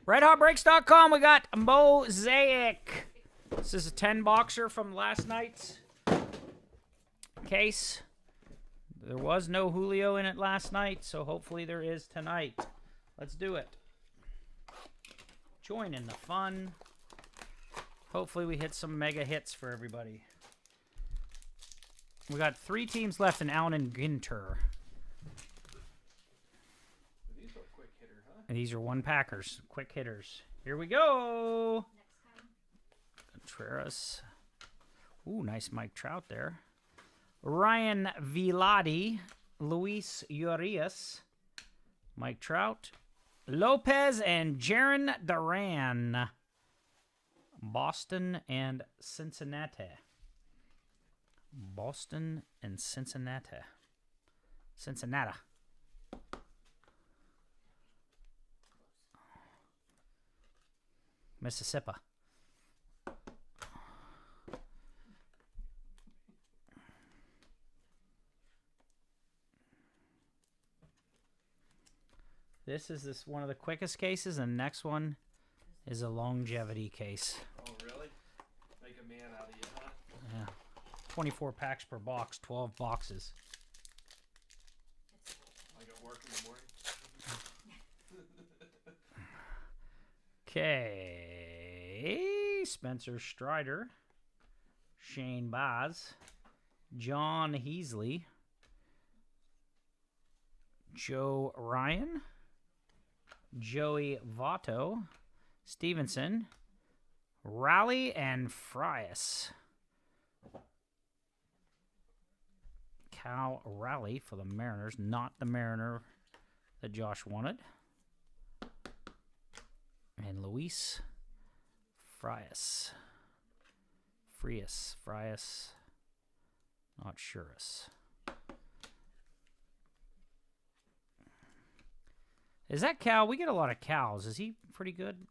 RedHotBreaks.com, we got Mosaic. This is a 10-boxer from last night's case. There was no Julio in it last night, so hopefully there is tonight. Let's do it. Join in the fun. Hopefully we hit some mega hits for everybody. We got 3 teams left in Allen and Ginter. These are quick hitter, huh? And these are one-packers, quick hitters. Here we go. Contreras. Ooh, nice Mike Trout there. Ryan Viladi, Luis Urias, Mike Trout, Lopez, and Jaron Duran. Boston and Cincinnati. Boston and Cincinnati. Cincinnati. Mississippi. This is one of the quickest cases, and the next one is a longevity case. Oh, really? Make a man out of you, huh? Yeah. 24 packs per box, 12 boxes. Like at work in the morning? Okay. Spencer Strider. Shane Baz. John Heasley. Joe Ryan. Joey Votto. Stevenson. Raleigh and Frias. Cal Raleigh for the Mariners, not the Mariner that Josh wanted. And Luis Frias. Frias. Not Sureus. Is that Cal? We get a lot of Cals. Is he pretty good,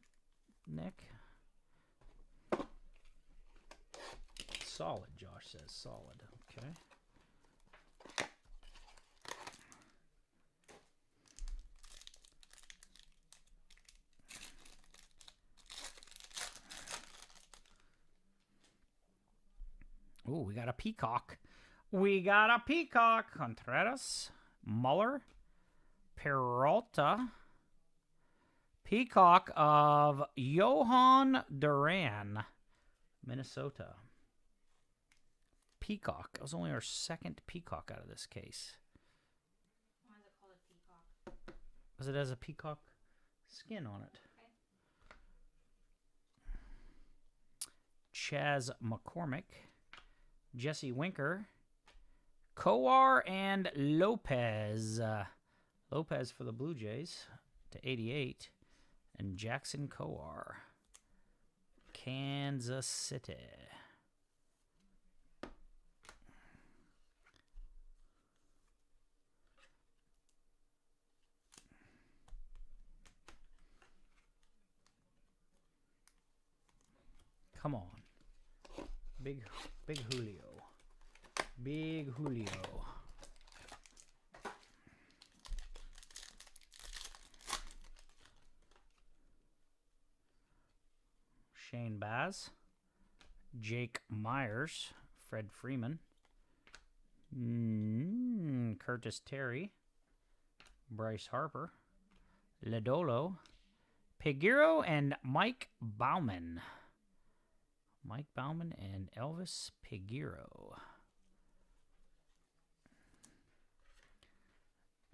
Nick? Solid, Josh says. Solid. Okay. Ooh, we got a peacock. Contreras, Muller, Peralta, peacock of Johan Duran, Minnesota. Peacock. That was only our second peacock out of this case. Why is it called a peacock? Because it has a peacock skin on it. Okay. Chaz McCormick. Jesse Winker, Kowar, and Lopez. Lopez for the Blue Jays to 88. And Jackson Kowar, Kansas City. Come on. Big Julio. Big Julio. Shane Baz. Jake Myers. Fred Freeman. Curtis Terry. Bryce Harper. Lodolo. Peguero and Mike Bauman. Mike Bauman and Elvis Peguero.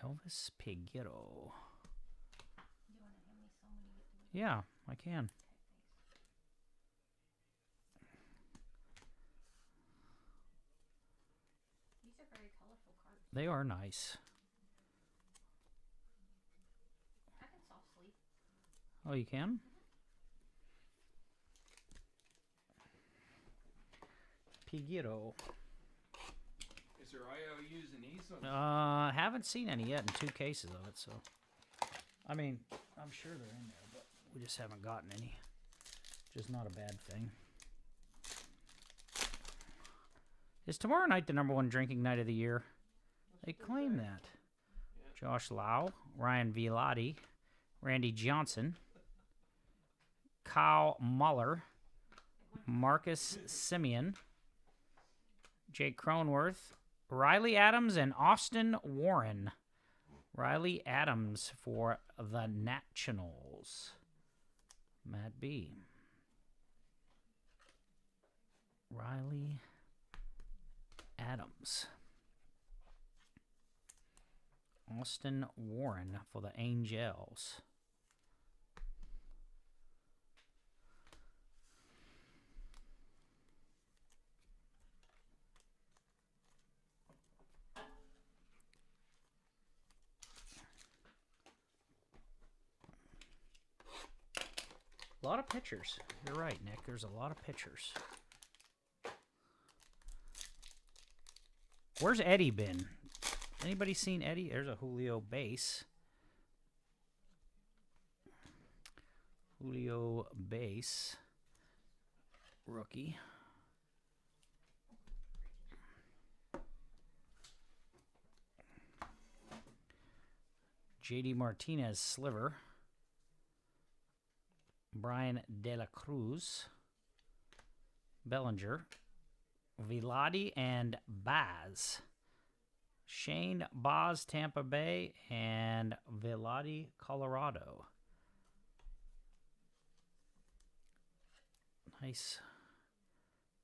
Elvis Peguero. Yeah, I can. These are very colorful cards. They are nice. I can soft sleep. Oh, you can? Peguero. Is there IOUs in these ones? Haven't seen any yet in 2 cases of it, so. I mean, I'm sure they're in there, but we just haven't gotten any. Just not a bad thing. Is tomorrow night the #1 drinking night of the year? They claim that. Yeah. Josh Lau, Ryan Viladi, Randy Johnson, Kyle Muller, Marcus Simeon, Jake Cronworth, Riley Adams, and Austin Warren. Riley Adams for the Nationals. Matt B. Riley Adams. Austin Warren for the Angels. A lot of pitchers. You're right, Nick. There's a lot of pitchers. Where's Eddie been? Anybody seen Eddie? There's a Julio base. Julio base. Rookie. JD Martinez sliver. Brian De La Cruz, Bellinger, Viladi, and Baz. Shane Baz, Tampa Bay, and Viladi, Colorado. Nice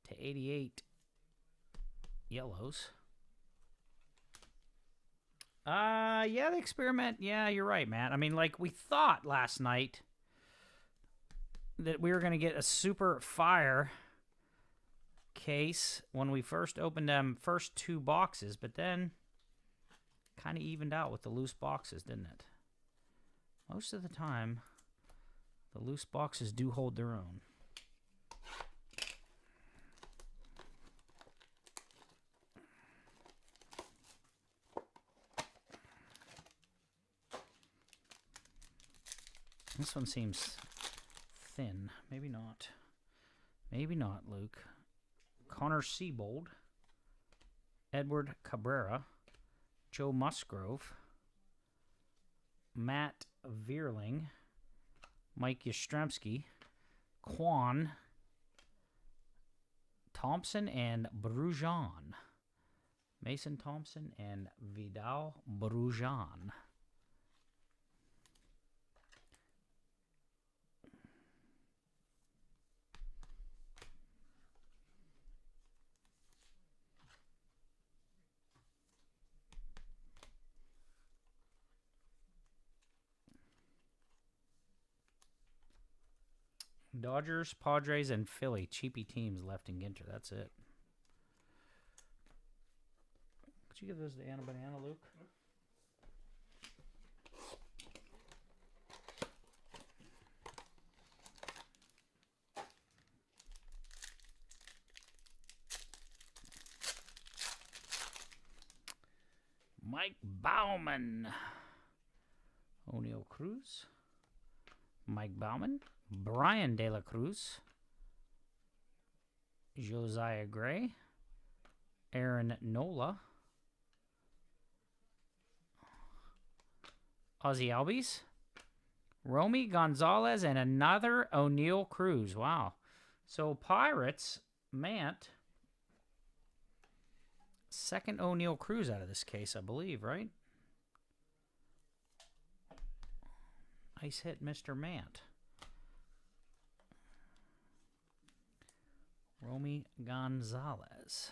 /88 yellows. Yeah, the experiment. Yeah, you're right, Matt. I mean, like we thought last night that we were going to get a super fire case when we first opened them first 2 boxes, but then kind of evened out with the loose boxes, didn't it? Most of the time, the loose boxes do hold their own. This one seems thin. Maybe not. Maybe not, Luke. Connor Siebold. Edward Cabrera. Joe Musgrove. Matt Vierling. Mike Yastrzemski. Quan. Thompson and Brujan. Mason Thompson and Vidal Brujan. Dodgers, Padres, and Philly. Cheapy teams left in Ginter. That's it. Could you give those to Anna Banana, Luke? Mike Bauman. O'Neill Cruz. Mike Bauman. Brian De La Cruz. Josiah Gray. Aaron Nola. Ozzie Albies. Romy Gonzalez and another O'Neill Cruz. Wow. So Pirates, Mant. Second O'Neill Cruz out of this case, I believe, right? Nice hit, Mr. Mant. Romy Gonzalez.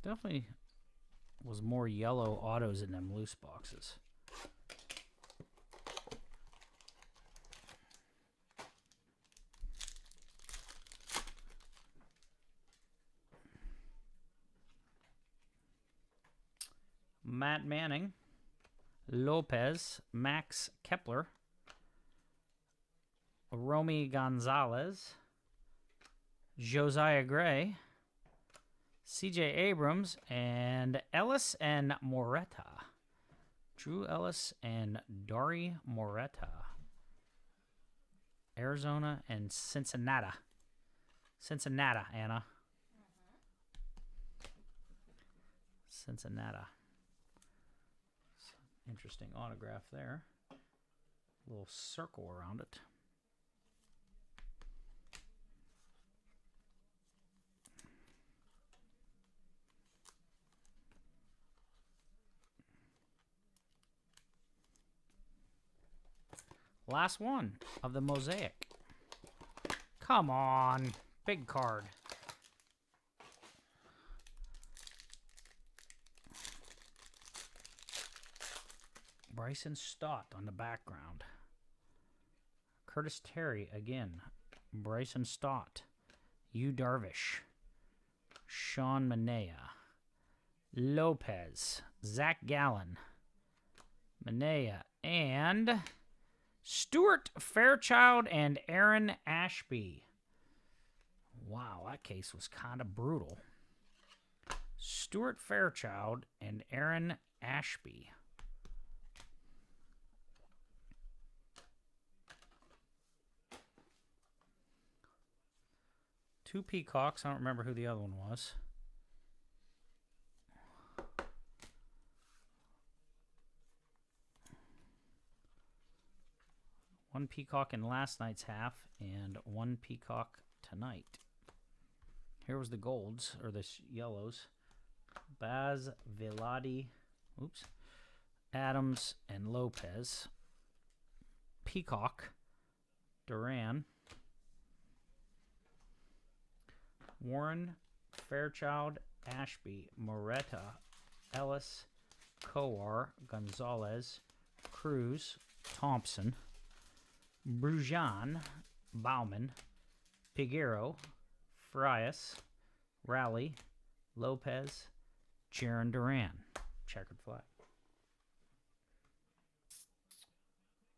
Definitely was more yellow autos in them loose boxes. Matt Manning, Lopez, Max Kepler, Romy Gonzalez, Josiah Gray, C.J. Abrams, and Ellis and Moretta. Drew Ellis and Dari Moreta. Arizona and Cincinnati. Cincinnati, Anna. Cincinnati. Interesting autograph there. Little circle around it. Last one of the Mosaic. Come on. Big card. Bryson Stott on the background. Curtis Terry again. Bryson Stott. Yu Darvish. Sean Manaea. Lopez. Zach Gallen. Manaea. And Stuart Fairchild and Aaron Ashby. Wow, that case was kind of brutal. Stuart Fairchild and Aaron Ashby. Two Peacocks. I don't remember who the other one was. One Peacock in last night's half and one Peacock tonight. Here was the golds, or the yellows. Baz, Viladi, Adams, and Lopez. Peacock, Duran. Warren, Fairchild, Ashby, Moreta, Ellis, Kowar, Gonzalez, Cruz, Thompson, Brujan, Bauman, Figueroa, Frias, Raleigh, Lopez, Jaron Duran. Checkered flag.